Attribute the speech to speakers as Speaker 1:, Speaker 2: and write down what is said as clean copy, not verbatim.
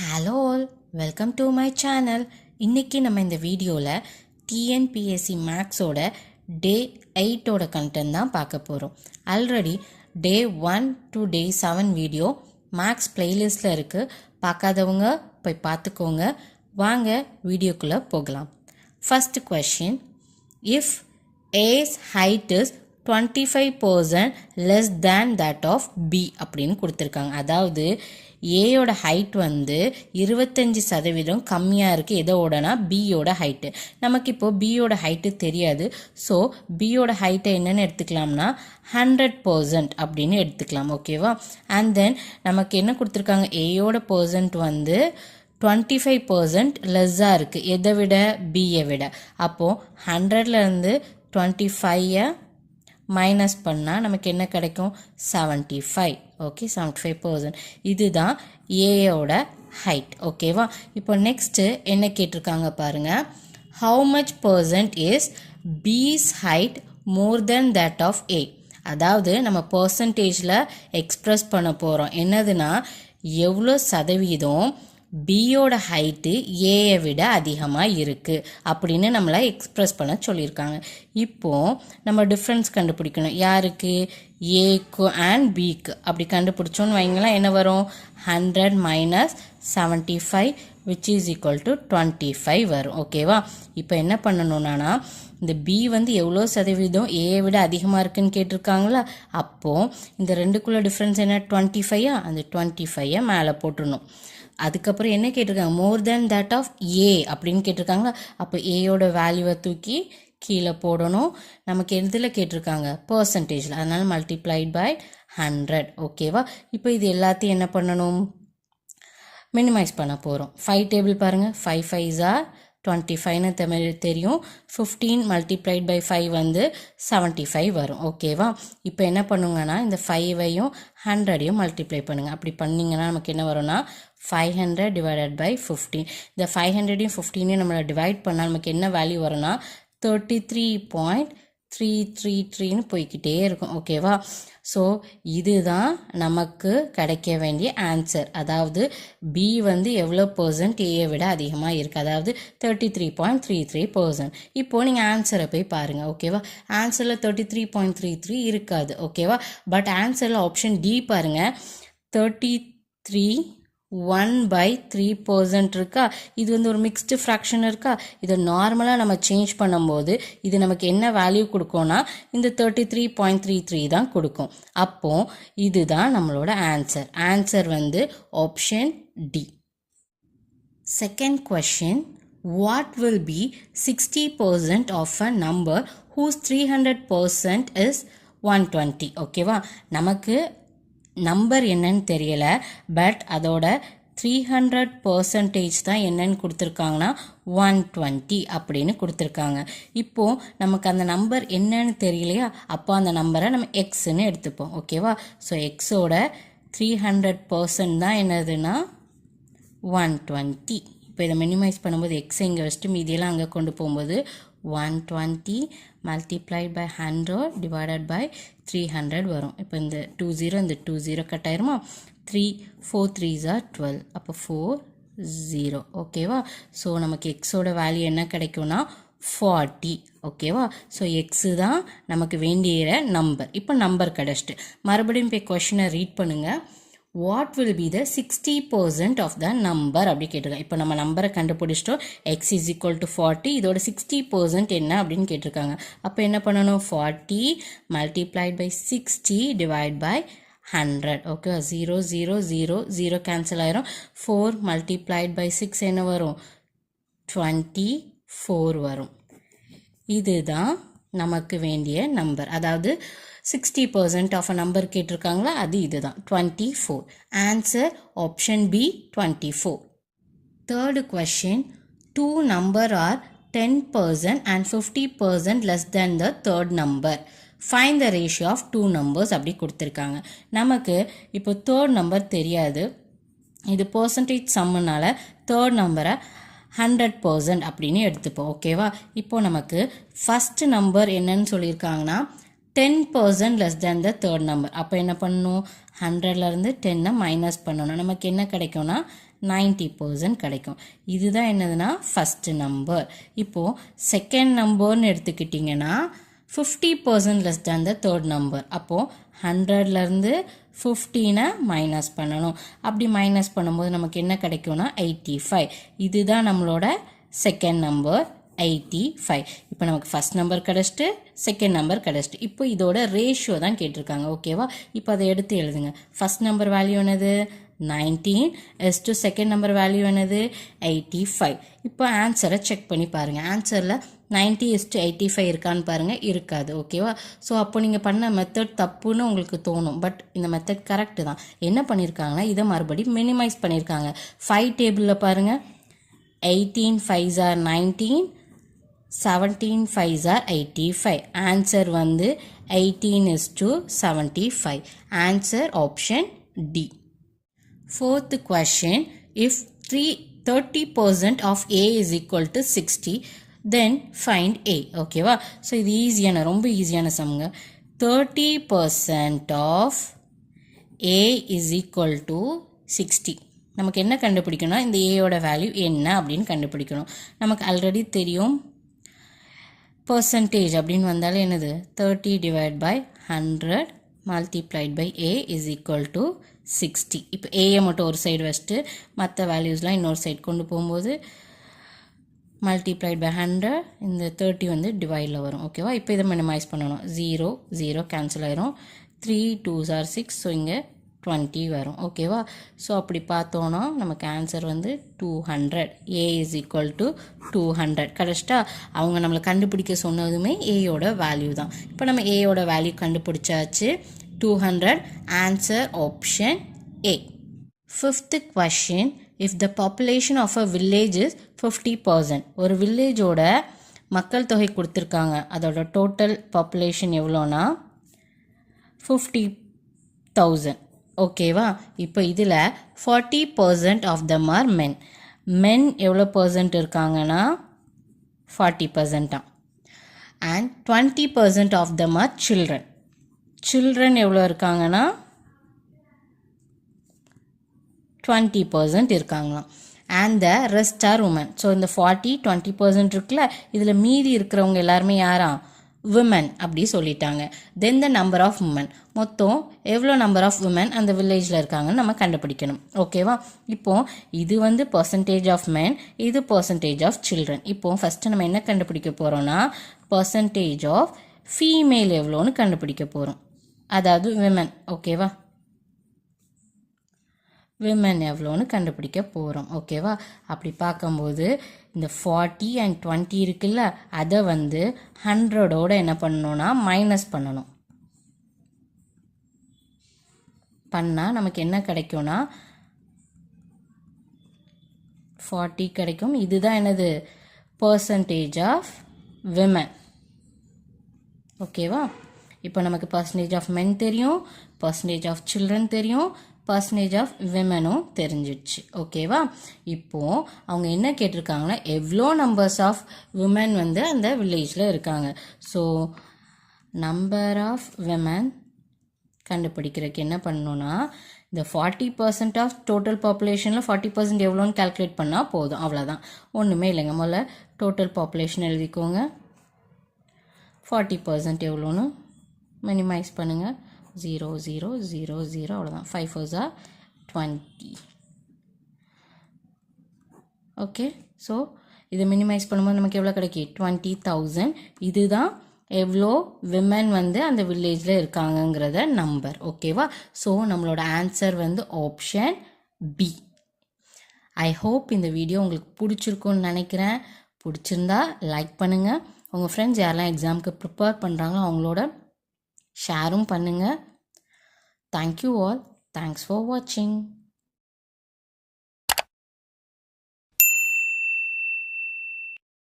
Speaker 1: Hello all, welcome to my channel. இன்றைக்கி நம்ம இந்த வீடியோவில் டிஎன்பிஎஸ்சி மேக்ஸோட டே 8ஓட கண்டென்ட் தான் பார்க்க போகிறோம். Already day 1 to day 7 video maths பிளேலிஸ்டில் இருக்குது. பார்க்காதவங்க போய் பார்த்துக்கோங்க. வாங்க வீடியோக்குள்ளே போகலாம். First question, if A's height is 25% less than that of B அப்படின்னு கொடுத்துருக்காங்க. அதாவது ஏயோட ஹைட் வந்து 25% கம்மியாக இருக்குது. எதோடனா பியோட ஹைட்டு. நமக்கு இப்போது பியோட ஹைட்டு தெரியாது. ஸோ பியோட ஹைட்டை என்னென்னு எடுத்துக்கலாம்னா 100% அப்படின்னு எடுத்துக்கலாம். ஓகேவா? அண்ட் தென் நமக்கு என்ன கொடுத்துருக்காங்க, ஏயோட பர்சன்ட் வந்து 25% லெஸ்ஸாக இருக்குது. எதை விட? பியை விட. அப்போது 100லேருந்து 25 மைனஸ் பண்ணால் நமக்கு என்ன கிடைக்கும்? 75. ஓகே, 75%. இதுதான் ஏயோட ஹைட். ஓகேவா? இப்போ நெக்ஸ்ட்டு என்ன கேட்டிருக்காங்க பாருங்கள். How much percent is B's height more than that of A? அதாவது நம்ம பர்சன்டேஜில் எக்ஸ்ப்ரெஸ் பண்ண போகிறோம். என்னதுன்னா எவ்வளோ சதவீதம் பியோட ஹைட்டு ஏயை விட அதிகமாக இருக்குது அப்படின்னு நம்மளை எக்ஸ்ப்ரெஸ் பண்ண சொல்லியிருக்காங்க. இப்போது நம்ம டிஃப்ரென்ஸ் கண்டுபிடிக்கணும். யாருக்கு? ஏக்கு அண்ட் பிக்கு. அப்படி கண்டுபிடிச்சோன்னு வைங்களேன், என்ன வரும்? 100 minus 75 which is equal to 25 வரும். ஓகேவா? இப்போ என்ன பண்ணணும்னா, இந்த பி வந்து எவ்வளோ சதவீதம் ஏயை விட அதிகமாக இருக்குன்னு கேட்டிருக்காங்களா? அப்போது இந்த ரெண்டுக்குள்ள டிஃப்ரென்ஸ் என்ன? 25. அந்த 25 மேலே போட்டுடணும். அதுக்கப்புறம் என்ன கேட்டிருக்காங்க? மோர் தென் தட் ஆஃப் ஏ அப்படின்னு கேட்டிருக்காங்களா? அப்போ ஏயோட வேல்யூவை தூக்கி கீழே போடணும். நமக்கு எதில் கேட்டிருக்காங்க? பர்சன்டேஜில். அதனால் மல்டிப்ளைட் பை 100. ஓகேவா? இப்போ இது எல்லாத்தையும் என்ன பண்ணணும்? மினிமைஸ் பண்ண போகிறோம். 5 டேபிள் பாருங்கள். 5 5s are 25ன்னு தெரியும். 15 மல்டிப்ளைட் பை 5 வந்து 75 வரும். ஓகேவா? இப்போ என்ன பண்ணுங்கன்னா, இந்த 5ஐயும் 100ஐயும் மல்டிப்ளை பண்ணுங்கள். அப்படி பண்ணிங்கன்னா நமக்கு என்ன வரும்னா 500 டிவைடட் பை 15. இந்த 500ஐயும் 15ஐயும் நம்மளை டிவைட் பண்ணால் நமக்கு என்ன வேல்யூ வரும்னா 33.333ன்னு போய்கிட்டே இருக்கும். ஓகேவா? ஸோ இதுதான் நமக்கு கிடைக்க வேண்டிய ஆன்சர். அதாவது பி வந்து எவ்வளோ பர்சன்ட் ஏயை விட அதிகமாக இருக்குது, அதாவது 33.33%. இப்போது நீங்கள் ஆன்சரை போய் பாருங்கள். ஓகேவா? ஆன்சரில் 33.33 இருக்காது. ஓகேவா? பட் ஆன்சரில் ஆப்ஷன் டி பாருங்கள், 33.1/3% இருக்கா? இது வந்து ஒரு மிக்ஸ்டு ஃப்ராக்ஷன் இருக்கா? இதை நார்மலாக நம்ம சேஞ்ச் பண்ணும்போது இது நமக்கு என்ன வேல்யூ கொடுக்கும்னா இந்த 33.33 தான் கொடுக்கும். அப்போ இதுதான் நம்மளோட ஆன்சர். ஆன்சர் வந்து option D. Second question, what will be 60% of a number whose 300% is 120? ஓகேவா? நமக்கு நம்பர் என்னன்னு தெரியலை, பட் அதோட 300% தான் என்னன்னு கொடுத்துருக்காங்கன்னா 120 அப்படின்னு கொடுத்துருக்காங்க. இப்போது நமக்கு அந்த நம்பர் என்னன்னு தெரியலையா? அப்போ அந்த நம்பரை நம்ம எக்ஸ்ன்னு எடுத்துப்போம். ஓகேவா? ஸோ எக்ஸோட 300% தான் என்னதுன்னா 120. இப்போ இதை மினிமைஸ் பண்ணும்போது எக்ஸை இங்கே வச்சுட்டு மீதியெல்லாம் அங்கே கொண்டு போகும்போது 120 மல்டிப்ளைட் பை 100 டிவைடட் பை 300 வரும். இப்போ இந்த 20 இந்த 20 கட் ஆயிருமா? 3 4 3s are 12. அப்போ 40. ஓகேவா? ஸோ நமக்கு எக்ஸோட வேல்யூ என்ன கிடைக்கும்னா 40. ஓகேவா? ஸோ எக்ஸு தான் நமக்கு வேண்டிய நம்பர். இப்போ நம்பர் கிடச்சிட்டு மறுபடியும் போய் கொஷினை ரீட் பண்ணுங்கள். what will be the 60% of the number அப்படி கேட்டிருக்காங்க. இப்போ நம்ம நம்பரை கண்டுபிடிச்சிட்டோம். x is equal to 40. இதோட 60% என்ன அப்படின்னு கேட்டிருக்காங்க. அப்போ என்ன பண்ணணும்? 40 multiplied by 60 divide by 100. Okay, 0 0 0 0 cancel ஆயிரும். 4 multiplied by 6 என்ன வரும்? 24 வரும். இதுதான் நமக்கு வேண்டிய நம்பர். அதாவது 60% ஆஃப் அ நம்பர் கேட்டிருக்காங்களா? அது இதுதான் 24. Answer option B 24. Third question, 2 number are 10% and 50% less than the third number. Find the ratio of 2 numbers அப்படி கொடுத்துருக்காங்க. நமக்கு இப்போ தேர்ட் நம்பர் தெரியாது. இது பர்சன்டேஜ் சம்முனால தேர்ட் நம்பரை 100% அப்படின்னு எடுத்துப்போம். ஓகேவா? இப்போ நமக்கு ஃபஸ்ட் நம்பர் என்னன்னு சொல்லியிருக்காங்கன்னா 10% less than the third number. அப்போ என்ன பண்ணணும், 100லேருந்து 10 மைனஸ் பண்ணணும். நமக்கு என்ன கிடைக்கும்னா 90% கிடைக்கும். இதுதான் என்னதுன்னா ஃபஸ்ட்டு நம்பர். இப்போது செகண்ட் நம்பர்னு எடுத்துக்கிட்டிங்கன்னா 50% less than the third number. அப்போது 100லேருந்து 15 மைனஸ் பண்ணணும். அப்படி மைனஸ் பண்ணும்போது நமக்கு என்ன கிடைக்கும்னா 85. இதுதான் நம்மளோட செகண்ட் நம்பர் 85. இப்போ நமக்கு ஃபஸ்ட் நம்பர் கிடச்சிட்டு செகண்ட் நம்பர் கிடச்சிட்டு. இப்போ இதோட ரேஷியோ தான் கேட்டிருக்காங்க. ஓகேவா, இப்போ அதை எடுத்து எழுதுங்க. ஃபஸ்ட் நம்பர் வேல்யூ என்னது 19 is to second number value என்னது 85. இப்போ ஆன்சரை செக் பண்ணி பாருங்கள். ஆன்சரில் 90:85 இருக்கான்னு பாருங்கள், இருக்காது. ஓகேவா, ஸோ அப்போ நீங்கள் பண்ண மெத்தட் தப்புன்னு உங்களுக்கு தோணும். பட் இந்த மெத்தட் கரெக்டு தான். என்ன பண்ணியிருக்காங்கன்னா இதை மறுபடியும் மினிமைஸ் பண்ணியிருக்காங்க. 5 டேபிளில் பாருங்கள், 18 5s are 19, 17 5s are 85. Answer வந்து 18:75. Answer option D. Fourth question, if 30% of A is equal to 60, then find A. ஓகேவா, ஸோ இது ஈஸியான, ரொம்ப ஈஸியான சம்ங்க. 30% of A is equal to 60. நமக்கு என்ன கண்டுபிடிக்கணும், இந்த ஏயோட வேல்யூ என்ன அப்படின்னு கண்டுபிடிக்கணும். நமக்கு ஆல்ரெடி தெரியும், பர்சன்டேஜ் அப்படின்னு வந்தாலே என்னது 30 divided by 100 multiplied by A is equal to 60. இப்போ ஏயை மட்டும் ஒரு சைடு வச்சுட்டு மற்ற வேல்யூஸ்லாம் இன்னொரு சைடு கொண்டு போகும்போது multiplied by 100, இந்த 30 வந்து டிவைடில் வரும். ஓகேவா, இப்போ இதை மினிமைஸ் பண்ணணும். 0 0 கேன்சல் ஆயிரும். 3 2s are 6, ஸோ இங்கே 20 வரும். ஓகேவா, ஸோ அப்படி பார்த்தோன்னா நமக்கு ஆன்சர் வந்து 200. A is equal to 200. கரெக்டாக அவங்க நம்மளை கண்டுபிடிக்க சொன்னதுமே ஏயோட வேல்யூ தான். இப்போ நம்ம ஏயோட வேல்யூ கண்டுபிடிச்சாச்சு, 200. Answer option A. Fifth question, if the population of a village is 50%, ஒரு வில்லேஜோட மக்கள் தொகை கொடுத்துருக்காங்க, அதோட டோட்டல் பாப்புலேஷன் எவ்வளோனா 50,000. ஓகேவா, இப்போ இதில் 40% ஆஃப் தம் ஆர் மென். மென் எவ்வளோ பர்சன்ட் இருக்காங்கன்னா 40% தான். And 20% of them are children. Children எவ்வளோ இருக்காங்கன்னா 20% இருக்காங்களாம். And the rest are women. So இந்த 40-20% இருக்குல்ல, இதில் மீதி இருக்கிறவங்க எல்லாருமே யாரா, விமன் அப்படி சொல்லிட்டாங்க. தென் த நம்பர் ஆஃப் உமன், மொத்தம் எவ்வளோ நம்பர் ஆஃப் உமன் அந்த வில்லேஜில் இருக்காங்கன்னு நம்ம கண்டுபிடிக்கணும். ஓகேவா, இப்போது இது வந்து பர்சன்டேஜ் ஆஃப் மென், இது பர்சன்டேஜ் ஆஃப் சில்ட்ரன். இப்போது ஃபஸ்ட்டு நம்ம என்ன கண்டுபிடிக்க போகிறோன்னா பர்சன்டேஜ் ஆஃப் ஃபீமேல் எவ்வளோன்னு கண்டுபிடிக்க போகிறோம், அதாவது விமன். ஓகேவா, விமன் எவ்வளோன்னு கண்டுபிடிக்க போகிறோம். ஓகேவா, அப்படி பார்க்கும்போது இந்த 40 and 20 இருக்குல்ல, அதை வந்து 100ஓட என்ன பண்ணணும்னா மைனஸ் பண்ணணும். பண்ணால் நமக்கு என்ன கிடைக்கும்னா 40 கிடைக்கும். இதுதான் என்னது பர்சன்டேஜ் ஆஃப் விமன். ஓகேவா, இப்போ நமக்கு பர்சன்டேஜ் ஆஃப் மென் தெரியும், பர்சன்டேஜ் ஆஃப் சில்ட்ரன் தெரியும், பர்சன்டேஜ் ஆஃப் விமனும் தெரிஞ்சிடுச்சு. ஓகேவா, இப்போது அவங்க என்ன கேட்டிருக்காங்கன்னா எவ்வளோ நம்பர்ஸ் ஆஃப் விமன் வந்து அந்த வில்லேஜில் இருக்காங்க. ஸோ நம்பர் ஆஃப் விமன் கண்டுபிடிக்கிறதுக்கு என்ன பண்ணணும்னா இந்த 40% ஆஃப் டோட்டல் பாப்புலேஷனில் 40% எவ்வளோன்னு கால்குலேட் பண்ணால் போதும், அவ்வளோதான். ஒன்றுமே இல்லைங்க. முதல்ல டோட்டல் பாப்புலேஷன் எழுதிக்கோங்க, 40% எவ்வளோன்னு மினிமைஸ் பண்ணுங்கள். 0 0 0 0, அவ்வளோதான். 5 4s are 20. ஓகே, ஸோ இதை மினிமைஸ் பண்ணும்போது நமக்கு எவ்வளோ கிடைக்கும் 20,000. இதுதான் எவ்வளோ விமன் வந்து அந்த வில்லேஜில் இருக்காங்கங்கிறத நம்பர். ஓகேவா, ஸோ நம்மளோட ஆன்சர் வந்து ஆப்ஷன் பி. ஐ ஹோப் இந்த வீடியோ உங்களுக்கு பிடிச்சிருக்குன்னு நினைக்கிறேன். பிடிச்சிருந்தா லைக் பண்ணுங்கள். உங்கள் ஃப்ரெண்ட்ஸ் யாரெல்லாம் எக்ஸாமுக்கு ப்ரிப்பேர் பண்ணுறாங்களோ அவங்களோட ஷேரும் பண்ணுங்கள். Thank you all. தேங்க்ஸ் ஃபார் வாட்சிங்.